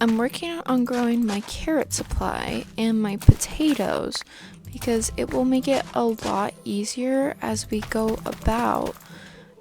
I'm working on growing my carrot supply and my potatoes because it will make it a lot easier as we go about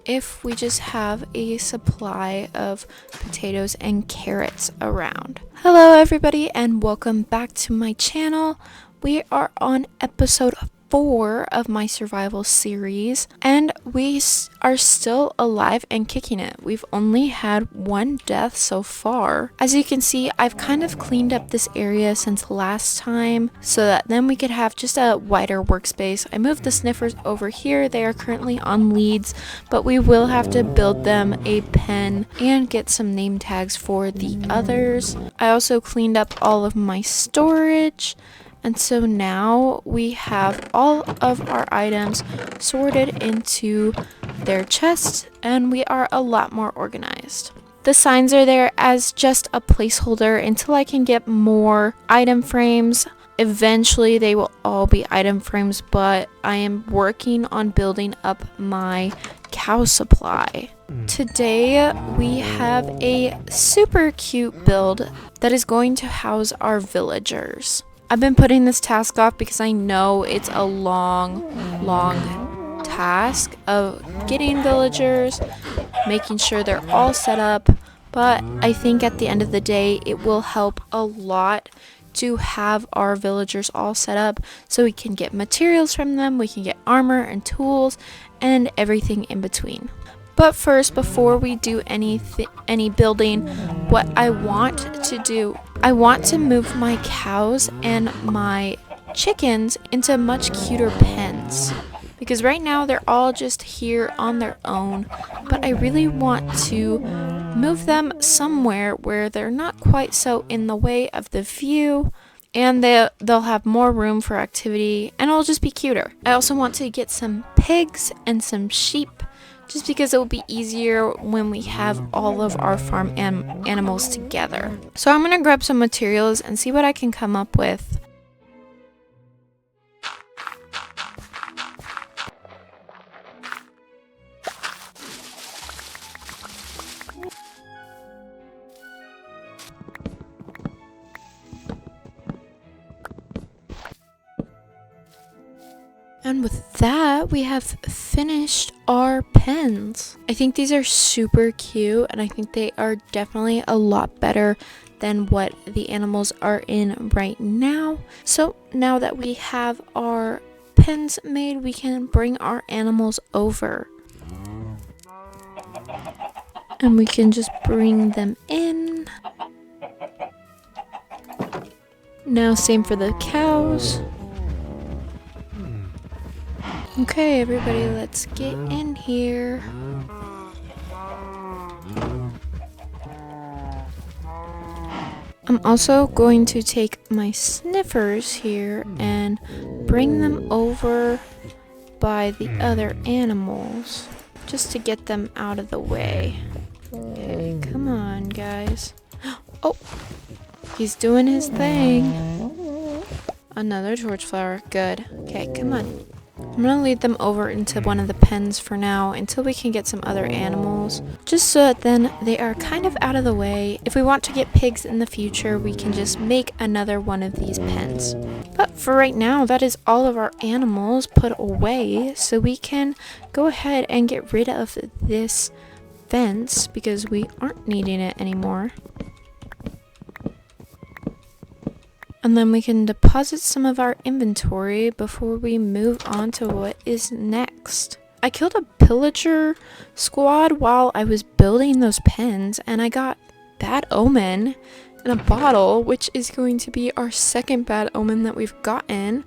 if we just have a supply of potatoes and carrots around. Hello everybody and welcome back to my channel. We are on episode 4 of my survival series and we are still alive and kicking it. We've only had one death so far. As you can see, I've kind of cleaned up this area since last time so that then we could have just a wider workspace. I moved the sniffers over here. They are currently on leads, but we will have to build them a pen and get some name tags for the others. I also cleaned up all of my storage. And so now we have all of our items sorted into their chests and we are a lot more organized. The signs are there as just a placeholder until I can get more item frames. Eventually they will all be item frames, but I am working on building up my cow supply. Today we have a super cute build that is going to house our villagers. I've been putting this task off because I know it's a long task of getting villagers, making sure they're all set up, but I think at the end of the day it will help a lot to have our villagers all set up so we can get materials from them, we can get armor and tools and everything in between. But first, before we do any building, what I want to do, I want to move my cows and my chickens into much cuter pens. Because right now they're all just here on their own, but I really want to move them somewhere where they're not quite so in the way of the view and they'll have more room for activity and it'll just be cuter. I also want to get some pigs and some sheep just because it will be easier when we have all of our farm animals together. So I'm gonna grab some materials and see what I can come up with. And with that, we have finished our pens. I think these are super cute and I think they are definitely a lot better than what the animals are in right now. So now that we have our pens made, we can bring our animals over. And we can just bring them in. Now same for the cows. Okay, everybody, let's get in here. I'm also going to take my sniffers here and bring them over by the other animals just to get them out of the way. Okay, come on, guys. Oh, he's doing his thing. Another torch flower. Good. Okay, come on. I'm gonna lead them over into one of the pens for now until we can get some other animals, just so that then they are kind of out of the way. If we want to get pigs in the future, we can just make another one of these pens. But for right now, that is all of our animals put away, so we can go ahead and get rid of this fence because we aren't needing it anymore. And then we can deposit some of our inventory before we move on to what is next. I killed a pillager squad while I was building those pens and I got Bad Omen in a bottle, which is going to be our second Bad Omen that we've gotten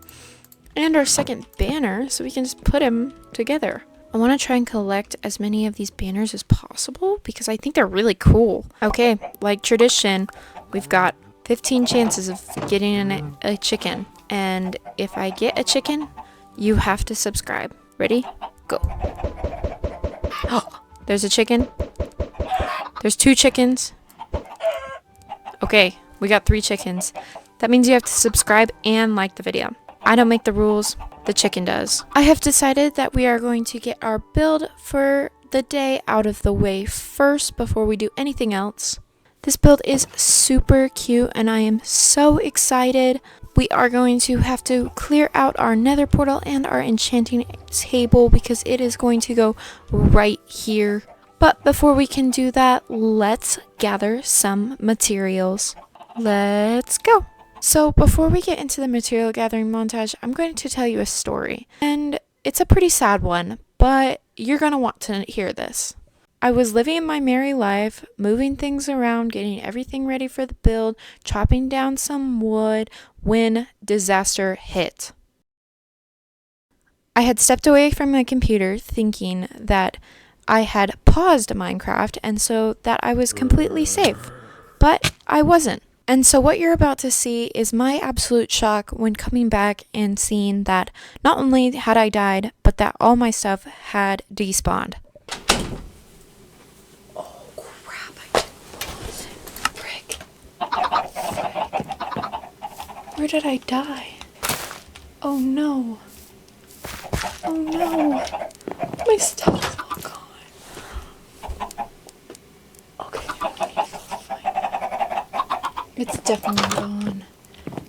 and our second banner, so we can just put them together. I want to try and collect as many of these banners as possible because I think they're really cool. Okay, like tradition, we've got 15 chances of getting a chicken, and if I get a chicken, you have to subscribe. Ready? Go. Oh, there's a chicken. There's 2 chickens. Okay, we got 3 chickens. That means you have to subscribe and like the video. I don't make the rules, the chicken does. I have decided that we are going to get our build for the day out of the way first before we do anything else. This build is super cute and I am so excited. We are going to have to clear out our nether portal and our enchanting table because it is going to go right here. But before we can do that, let's gather some materials. Let's go. So before we get into the material gathering montage, I'm going to tell you a story. And it's a pretty sad one, but you're going to want to hear this. I was living my merry life, moving things around, getting everything ready for the build, chopping down some wood, when disaster hit. I had stepped away from my computer thinking that I had paused Minecraft and so that I was completely safe, but I wasn't. And so what you're about to see is my absolute shock when coming back and seeing that not only had I died, but that all my stuff had despawned. Where did I die? Oh no. Oh no. My stuff is all gone. Okay, I need to go find it. It's definitely gone.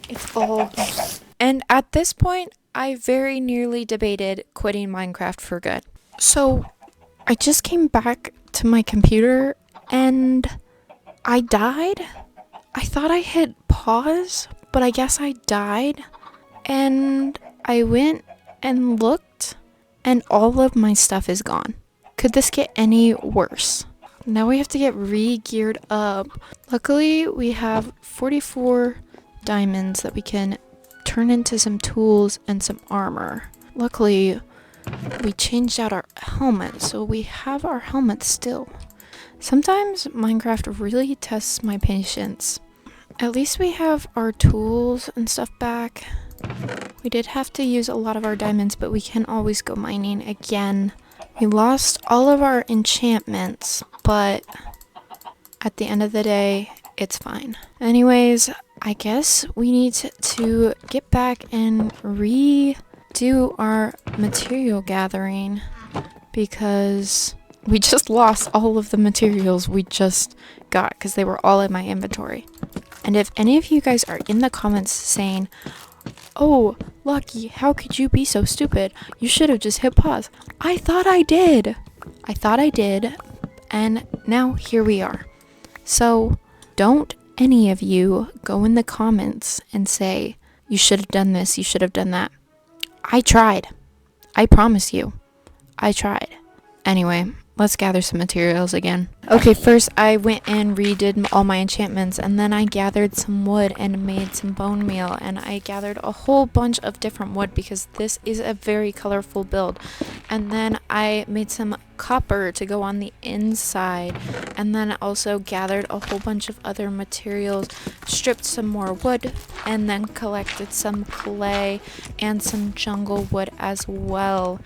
It's all gone. And at this point, I very nearly debated quitting Minecraft for good. So, I just came back to my computer and I died. I thought I hit pause, but I guess I died. And I went and looked, and all of my stuff is gone. Could this get any worse? Now we have to get re-geared up. Luckily, we have 44 diamonds that we can turn into some tools and some armor. Luckily, we changed out our helmet, so we have our helmet still. Sometimes Minecraft really tests my patience. At least we have our tools and stuff back. We did have to use a lot of our diamonds, but we can always go mining again. We lost all of our enchantments, but at the end of the day, it's fine. Anyways, I guess we need to get back and redo our material gathering because we just lost all of the materials we just got because they were all in my inventory. And if any of you guys are in the comments saying, "Oh, Lucky, how could you be so stupid? You should have just hit pause." I thought I did. And now here we are. So don't any of you go in the comments and say, "You should have done this, you should have done that." I tried. I promise you. I tried. Anyway, let's gather some materials again. Okay, first I went and redid all my enchantments, and then I gathered some wood and made some bone meal, and I gathered a whole bunch of different wood because this is a very colorful build. And then I made some copper to go on the inside, and then also gathered a whole bunch of other materials, stripped some more wood, and then collected some clay and some jungle wood as well.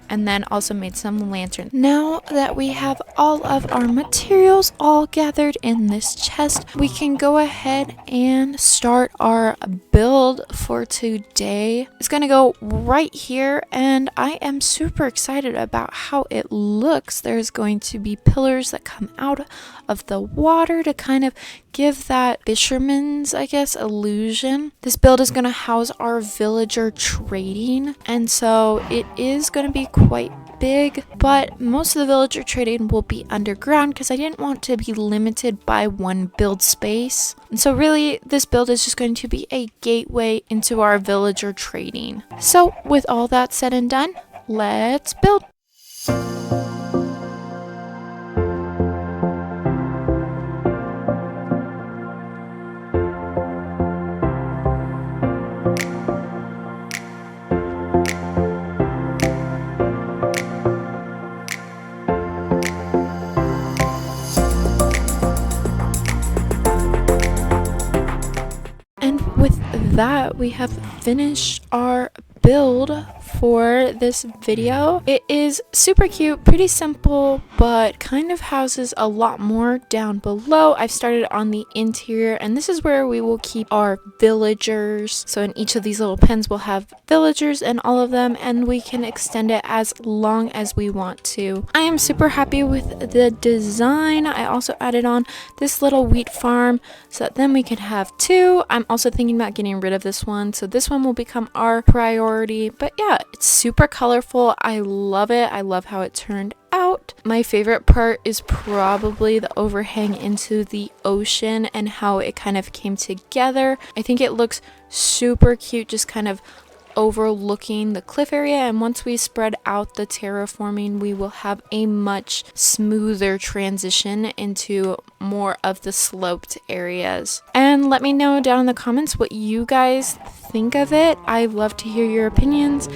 And then also made some lanterns. Now that we have all of our materials all gathered in this chest, we can go ahead and start our build for today. It's gonna go right here, and I am super excited about how it looks. There's going to be pillars that come out of the water to kind of give that fisherman's, I guess, illusion. This build is going to house our villager trading, and so it is going to be quite big, but most of the villager trading will be underground because I didn't want to be limited by one build space. And so really this build is just going to be a gateway into our villager trading. So with all that said and done, let's build. That we have finished our build for this video. It is super cute, pretty simple, but kind of houses a lot more down below. I've started on the interior, and this is where we will keep our villagers. So in each of these little pens we'll have villagers and all of them, and we can extend it as long as we want to. I am super happy with the design. I also added on this little wheat farm so that then we can have two. I'm also thinking about getting rid of this one, so this one will become our priority. But yeah, it's super colorful. I love it. I love how it turned out. My favorite part is probably the overhang into the ocean and how it kind of came together. I think it looks super cute, just kind of overlooking the cliff area, and once we spread out the terraforming, we will have a much smoother transition into more of the sloped areas. And let me know down in the comments what you guys think of it. I love to hear your opinions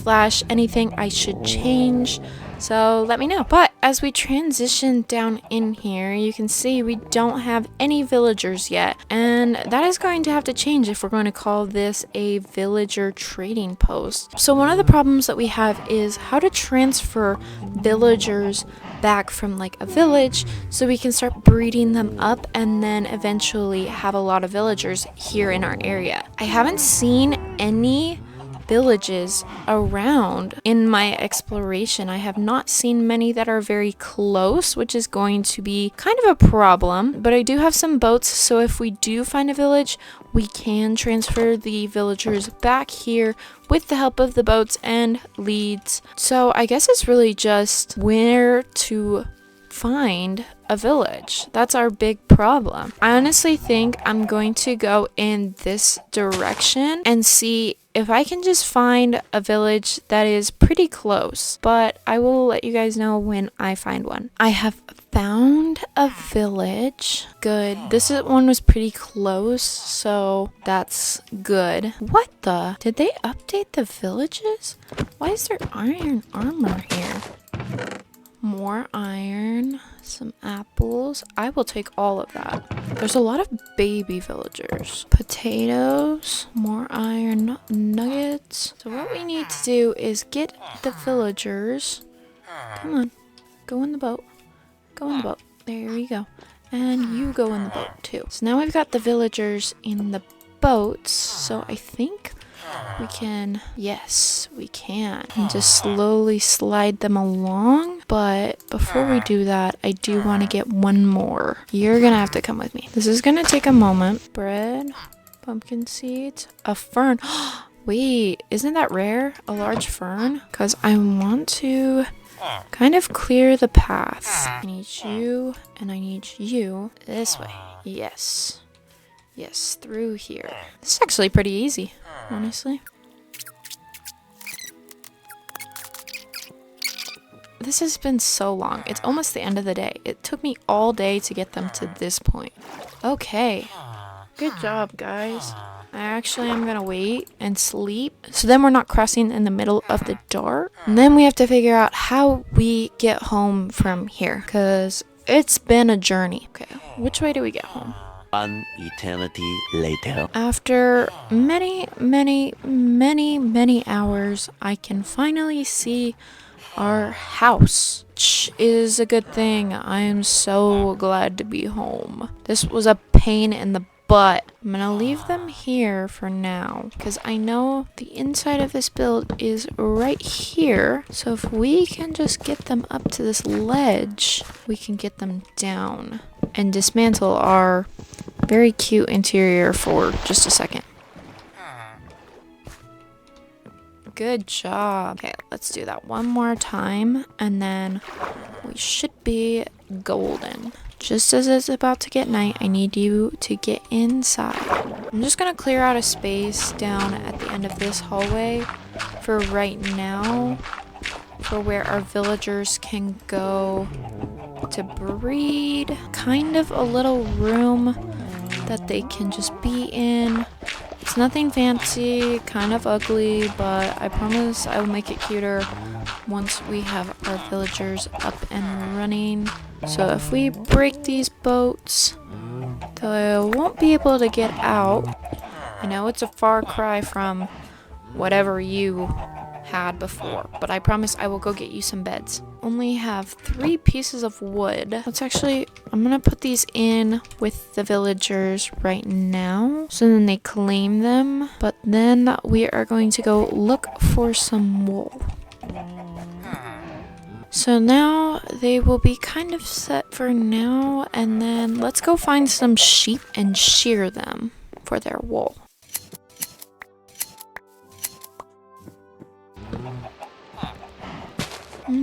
/ anything I should change. So let me know. But as we transition down in here, you can see we don't have any villagers yet. And that is going to have to change if we're going to call this a villager trading post. So one of the problems that we have is how to transfer villagers back from like a village so we can start breeding them up and then eventually have a lot of villagers here in our area. I haven't seen any villages around in my exploration. I have not seen many that are very close, which is going to be kind of a problem, but I do have some boats, so if we do find a village, we can transfer the villagers back here with the help of the boats and leads. So I guess it's really just where to find a village. That's our big problem. I honestly think I'm going to go in this direction and see if I can just find a village that is pretty close, but I will let you guys know when I find one. I have found a village. Good. This one was pretty close, so that's good. What the? Did they update the villages? Why is there iron armor here? More iron, some apples. I will take all of that. There's a lot of baby villagers. Potatoes, more iron, nuggets. So what we need to do is get the villagers. Come on, go in the boat. Go in the boat. There we go. And you go in the boat too. So now we've got the villagers in the boats. So I think we can, yes, we can. And just slowly slide them along. But before we do that, I do want to get one more. You're going to have to come with me. This is going to take a moment. Bread, pumpkin seeds, a fern. Wait, isn't that rare? A large fern? Because I want to kind of clear the path. I need you and I need you this way. Yes. Yes, through here. This is actually pretty easy, honestly. This has been so long. It's almost the end of the day. It took me all day to get them to this point. Okay. Good job, guys. I actually am gonna wait and sleep. So then we're not crossing in the middle of the dark. And then we have to figure out how we get home from here, because it's been a journey. Okay, which way do we get home? One eternity later. After many hours, I can finally see our house, which is a good thing. I am so glad to be home. This was a pain in the butt. I'm gonna leave them here for now because I know the inside of this build is right here. So if we can just get them up to this ledge, we can get them down and dismantle our very cute interior for just a second. Good job. Okay, let's do that one more time and then we should be golden. Just as it's about to get night, I need you to get inside. I'm just gonna clear out a space down at the end of this hallway for right now, for where our villagers can go to breed. Kind of a little room that they can just be in. It's nothing fancy, kind of ugly, but I promise I will make it cuter once we have our villagers up and running. So if we break these boats, they won't be able to get out. I know it's a far cry from whatever you had before, but I promise I will go get you some beds. Only have 3 pieces of wood. I'm gonna put these in with the villagers right now, so then they claim them, but then we are going to go look for some wool. So now they will be kind of set for now, and then let's go find some sheep and shear them for their wool.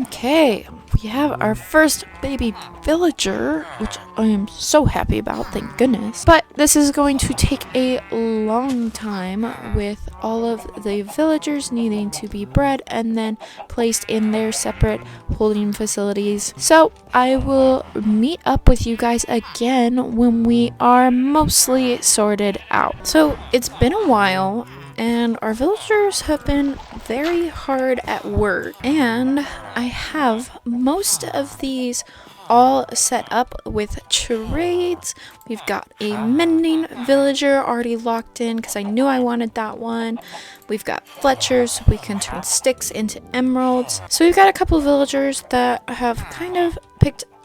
Okay, we have our first baby villager, which I am so happy about, thank goodness. But this is going to take a long time with all of the villagers needing to be bred and then placed in their separate holding facilities. So I will meet up with you guys again when we are mostly sorted out. So it's been a while, and our villagers have been very hard at work, and I have most of these all set up with trades. We've got a mending villager already locked in because I knew I wanted that one. We've got Fletchers, so we can turn sticks into emeralds. So we've got a couple of villagers that have kind of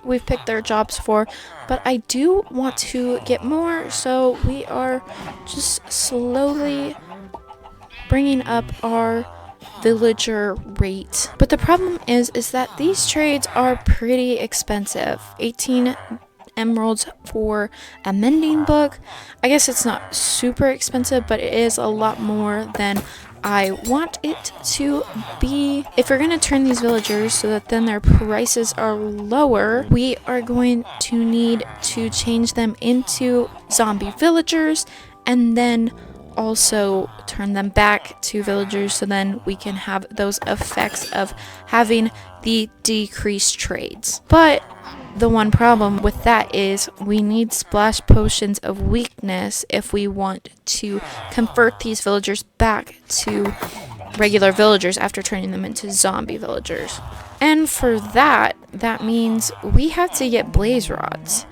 we've picked their jobs for, but I do want to get more, so we are just slowly bringing up our villager rate. But the problem is that these trades are pretty expensive. 18 emeralds for a mending book. I guess it's not super expensive, but it is a lot more than I want it to be. If we're going to turn these villagers so that then their prices are lower, we are going to need to change them into zombie villagers and then also turn them back to villagers, so then we can have those effects of having the decreased trades. But the one problem with that is we need splash potions of weakness if we want to convert these villagers back to regular villagers after turning them into zombie villagers. And for that means we have to get blaze rods,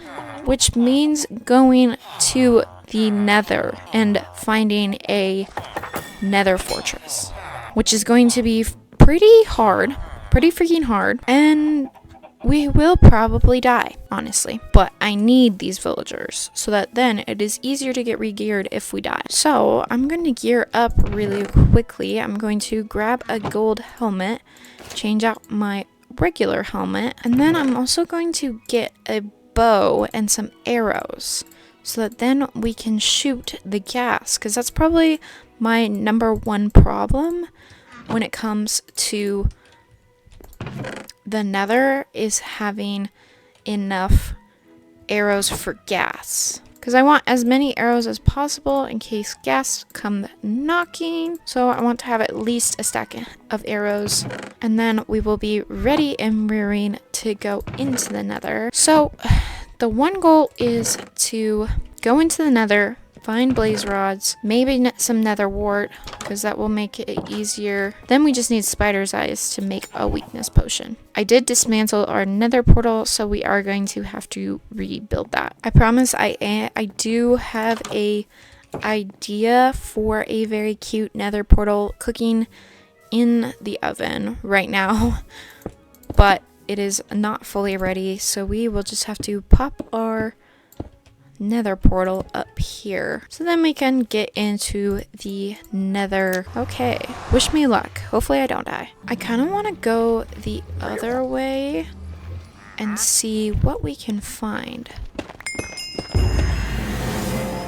which means going to the Nether and finding a Nether fortress, which is going to be pretty freaking hard, and we will probably die, honestly. But I need these villagers so that then it is easier to get re-geared if we die. So I'm going to gear up really quickly. I'm going to grab a gold helmet, change out my regular helmet, and then I'm also going to get a bow and some arrows so that then we can shoot the gas, because that's probably my number one problem when it comes to the Nether, is having enough arrows for gas, because I want as many arrows as possible in case gas come knocking. So I want to have at least a stack of arrows, and then we will be ready and rearing to go into the Nether. So the one goal is to go into the Nether, find blaze rods, maybe some nether wart, because that will make it easier. Then we just need spider's eyes to make a weakness potion. I did dismantle our nether portal, so we are going to have to rebuild that. I promise I do have a idea for a very cute nether portal cooking in the oven right now, but it is not fully ready, so we will just have to pop our nether portal up here so then we can get into the Nether. Okay, wish me luck. Hopefully I don't die. I kind of want to go the other way and see what we can find.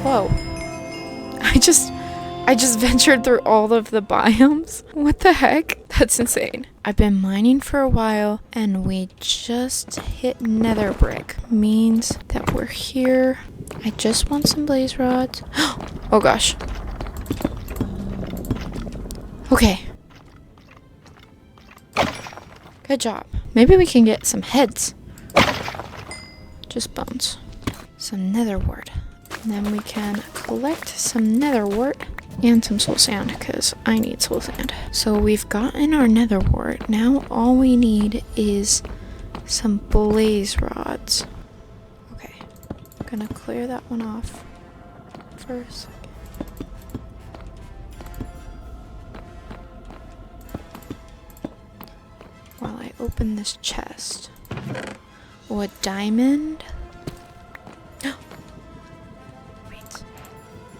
Whoa. I just ventured through all of the biomes. What the heck? That's insane. I've been mining for a while and we just hit nether brick. Means that we're here. I just want some blaze rods. Oh gosh. Okay. Good job. Maybe we can get some heads. Just bones. Some nether wart. And then we can collect some nether wart and some soul sand, because I need soul sand. So we've gotten our nether wart. Now all we need is some blaze rods. Okay, I'm gonna clear that one off for a second. open this chest. Oh, a diamond. Wait.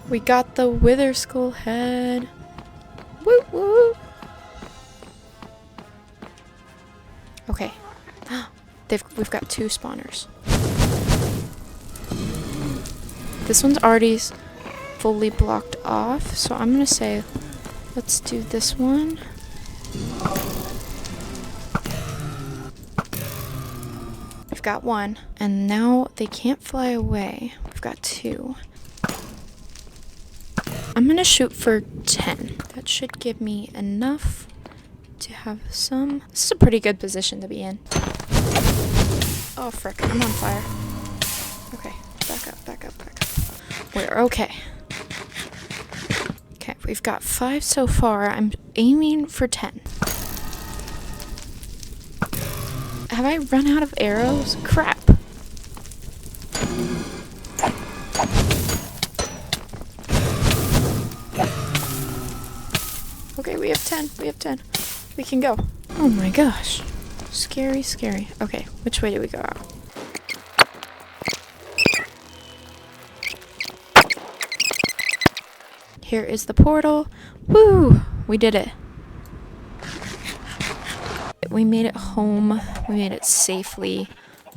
We got the wither skull head. Woo woo. Okay. We've got 2 spawners. This one's already fully blocked off, so I'm gonna say let's do this one. We've got 1, and now they can't fly away. We've got 2. I'm gonna shoot for 10. That should give me enough to have some. This is a pretty good position to be in. Oh frick, I'm on fire. Okay, back up, back up, back up. We're okay. Okay, we've got 5 so far. I'm aiming for 10. Have I run out of arrows? Crap. Okay, we have 10. We have 10. We can go. Oh my gosh. Scary, scary. Okay, which way do we go out? Here is the portal. Woo! We did it. We made it home. We made it safely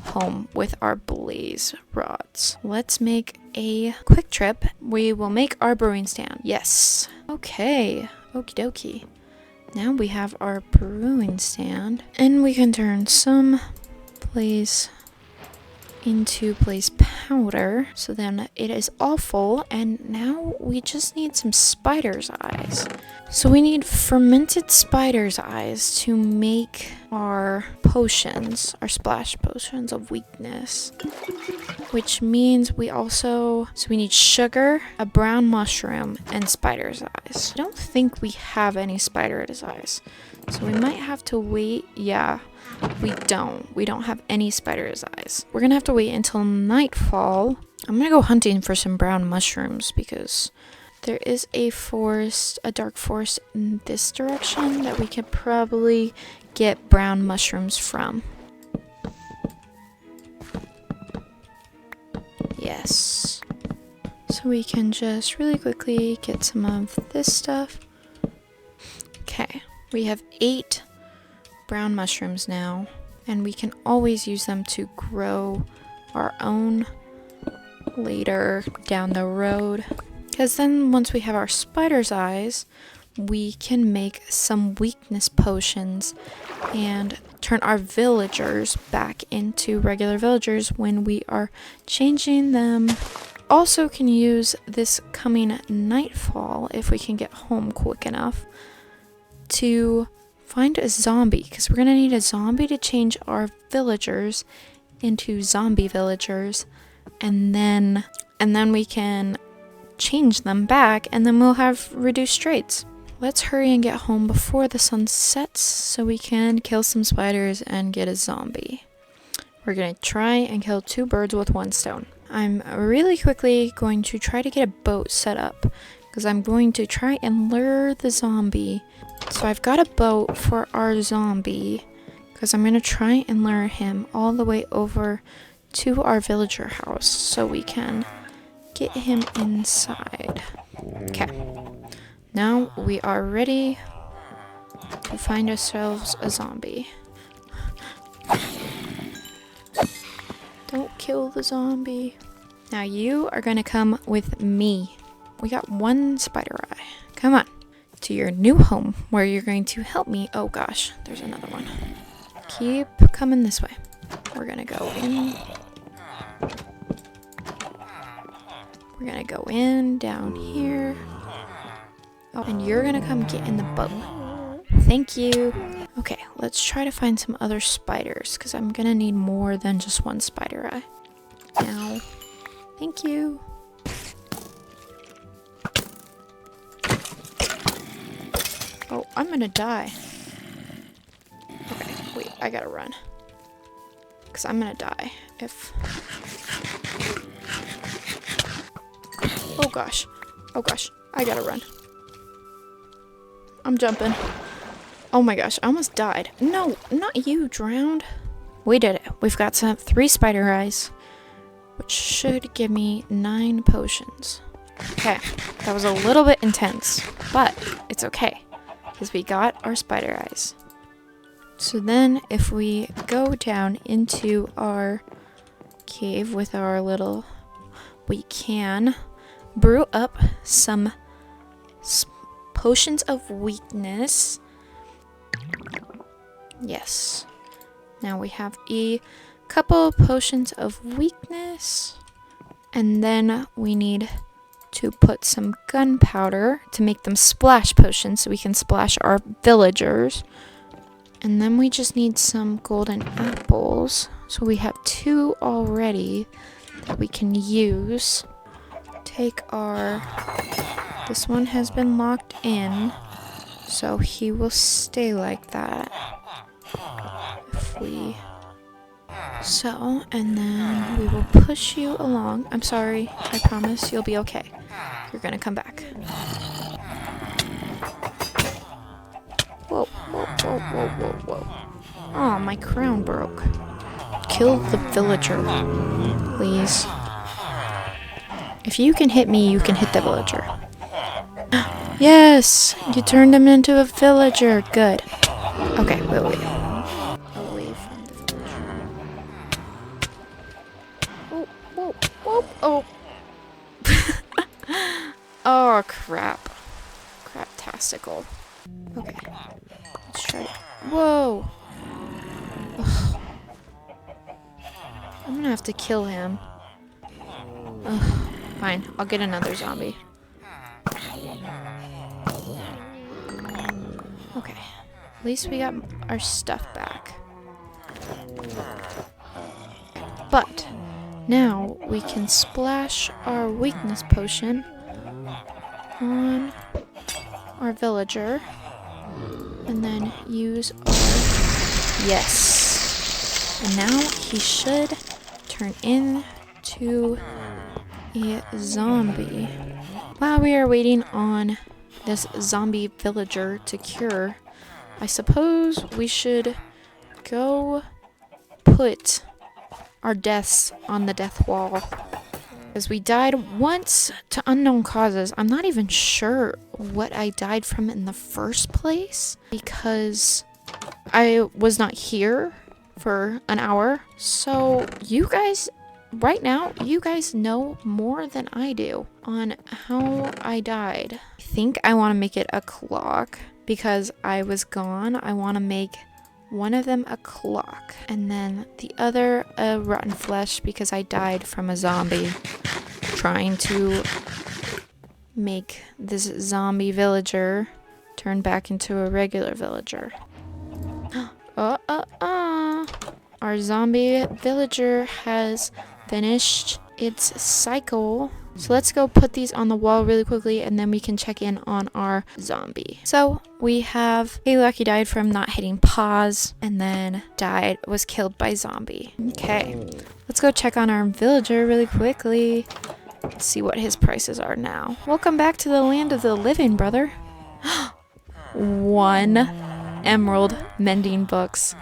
home with our blaze rods. Let's make a quick trip. We will make our brewing stand. Yes. Okay. Okie dokie. Now we have our brewing stand, and we can turn some blaze into blaze powder. So then it is all full, and now we just need some spider's eyes. So we need fermented spider's eyes to make our potions, our splash potions of weakness. Which means we need sugar, a brown mushroom, and spider's eyes. I don't think we have any spider's eyes. So we might have to wait. Yeah, we don't. We don't have any spider's eyes. We're gonna have to wait until nightfall. I'm gonna go hunting for some brown mushrooms because there is a forest, a dark forest in this direction that we could probably get brown mushrooms from. Yes. So we can just really quickly get some of this stuff. Okay, we have 8 brown mushrooms now, and we can always use them to grow our own later down the road. Because then once we have our spider's eyes, we can make some weakness potions and turn our villagers back into regular villagers when we are changing them. Also can use this coming nightfall, if we can get home quick enough, to find a zombie, because we're going to need a zombie to change our villagers into zombie villagers, and then we can change them back, and then we'll have reduced traits. Let's hurry and get home before the sun sets so we can kill some spiders and get a zombie. We're going to try and kill 2 birds with 1 stone. I'm really quickly going to try to get a boat set up because I'm going to try and lure the zombie. So I've got a boat for our zombie because I'm going to try and lure him all the way over to our villager house so we can get him inside. Okay. Now we are ready to find ourselves a zombie. Don't kill the zombie. Now you are going to come with me. We got 1 spider eye. Come on. To your new home where you're going to help me. Oh gosh, there's another one. Keep coming this way. We're going to go in. We're going to go in down here. Oh, and you're gonna come get in the boat. Thank you. Okay, let's try to find some other spiders because I'm gonna need more than just 1 spider eye. Now, thank you. Oh, I'm gonna die. Okay, wait, I gotta run. Because I'm gonna die if... Oh gosh. Oh gosh, I gotta run. I'm jumping. Oh my gosh, I almost died. No, not you, drowned. We did it. We've got 3 spider eyes, which should give me 9 potions. Okay, that was a little bit intense, but it's okay, because we got our spider eyes. So then if we go down into our cave with our little, we can brew up some potions of weakness. Yes. Now we have a couple potions of weakness. And then we need to put some gunpowder to make them splash potions so we can splash our villagers. And then we just need some golden apples. So we have 2 already that we can use. Take our... This one has been locked in, so he will stay like that. If we... So, and then we will push you along. I'm sorry, I promise you'll be okay. You're gonna come back. Whoa, whoa, whoa, whoa, whoa, whoa. Oh, my crown broke. Kill the villager, please. If you can hit me, you can hit the villager. Yes! You turned him into a villager. Good. Okay, wait. Away from the villager. Oh, whoa, whoa, oh. Oh, crap. Crap-tastical. Okay. Let's try it. Whoa! Ugh. I'm gonna have to kill him. Ugh. Fine, I'll get another zombie. Okay, at least we got our stuff back. But now we can splash our weakness potion on our villager and then use our... Yes! And now he should turn into a zombie. While we are waiting on this zombie villager to cure, I suppose we should go put our deaths on the death wall. As we died once to unknown causes. I'm not even sure what I died from in the first place because I was not here for an hour. So you guys, right now, you guys know more than I do on how I died. I think I want to make it a clock because I was gone. I want to make one of them a clock and then the other a rotten flesh because I died from a zombie trying to make this zombie villager turn back into a regular villager. Our zombie villager has finished its cycle. So let's go put these on the wall really quickly and then we can check in on our zombie. So we have Hey Lucky died from not hitting pause and then was killed by zombie. Okay, let's go check on our villager really quickly. Let's see what his prices are now. Welcome back to the land of the living, brother. 1 emerald mending books.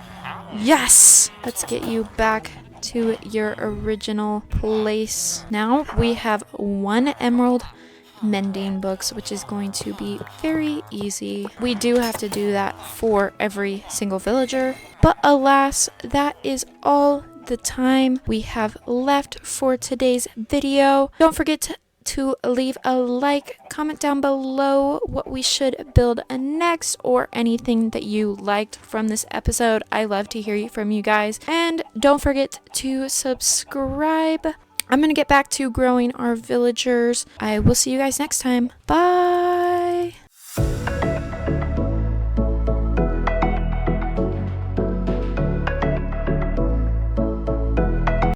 Yes! Let's get you back to your original place. Now we have 1 emerald mending books, which is going to be very easy. We do have to do that for every single villager, but alas, that is all the time we have left for today's video. Don't forget to leave a like, comment down below what we should build next or anything that you liked from this episode. I love to hear from you guys. And don't forget to subscribe. I'm going to get back to growing our villagers. I will see you guys next time. Bye!